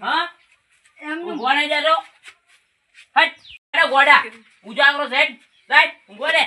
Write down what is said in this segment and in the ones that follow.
હા એમ ગોણે જાજો હટ અરે ગોડા ઉજાગરો સેટ રાઈટ ગોડે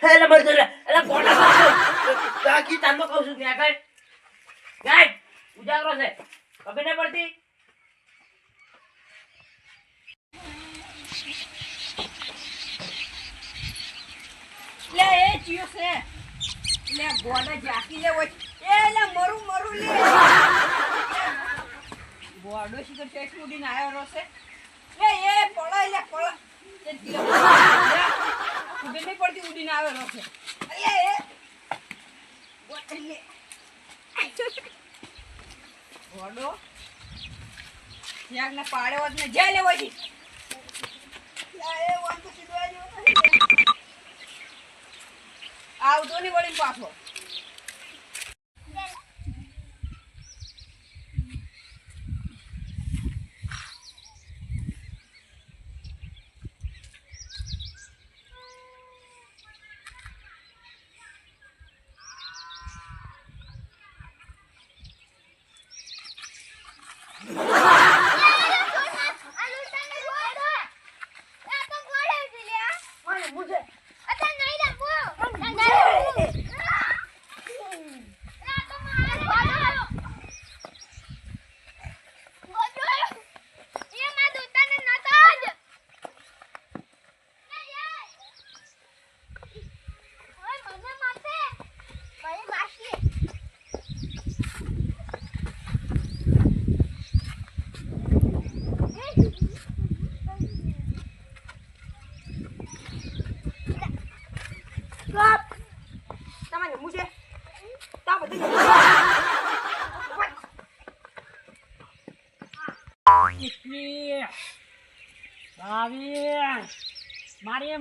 એલા મરજે એલા ગોડા કાકી તાનો કહું છું ત્યાં કઈ ગાય ઉજાગરો છે ખબર ન પડતી લે એ ચિયો છે લે ગોડા જાકી લે એ લે મરું લે ગોડો શિકર ચેક ઉડીને આવ્યો રોસે એ પળા લે પળા એ ચિયો ખબર નહીં પડતી ઉડીને આવ્યો રોસે એ ગોડો યાર ને પાડ્યો જ ને જાય લે વળી એ વાંતો સીધવા જો આવતો ની વળી પાછો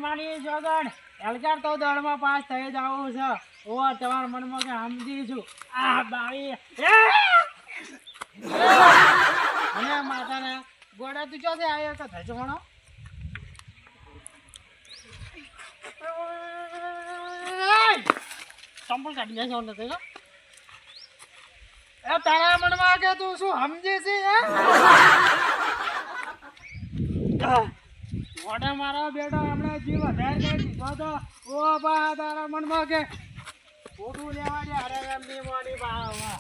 મારી જોગણ એલગાર તો દોડમાં પાસ થઈ જાવું છે ઓ તમારા મનમાં કે સમજી છું આ બાવી અને માતાને ગોડા તું ચોથી આવ્યો તો થજો ભણો સંપલ કાઢી જાય સોન નથી એ તારા મનમાં કે તું શું સમજી છે ગોડા મારો બેટો હમણાં જીવ વધારે કરી દીધો તો ઓ બા તારા મનમાં કે ખોટું લેવા દે અરે એમની મોની બા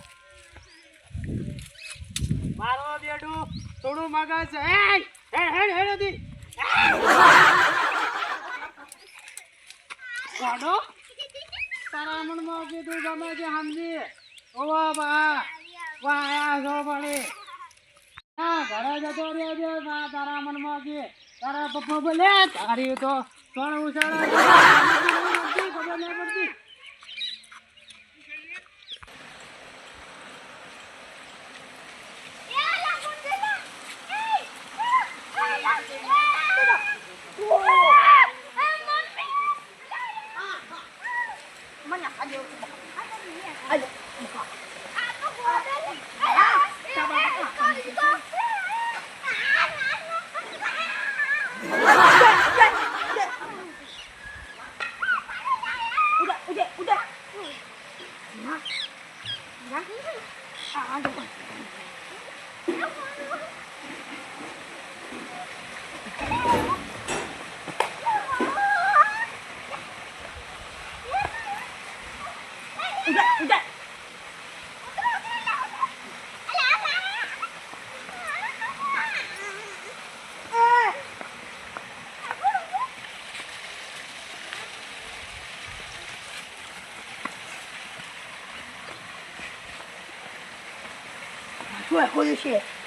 મારો બેટું થોડું મગજ છે હે નથી ગોડો તારા મનમાં કે તું ગમે છે સમજી ઓ બા વાહ આયા છો પડી હા ઘરે જતો રહેજે તારા મનમાં કે તારા પપ્પા બોલે તારી તો કોણ ઉછાળા ખબર નહીં પડતી Gue, gue sih.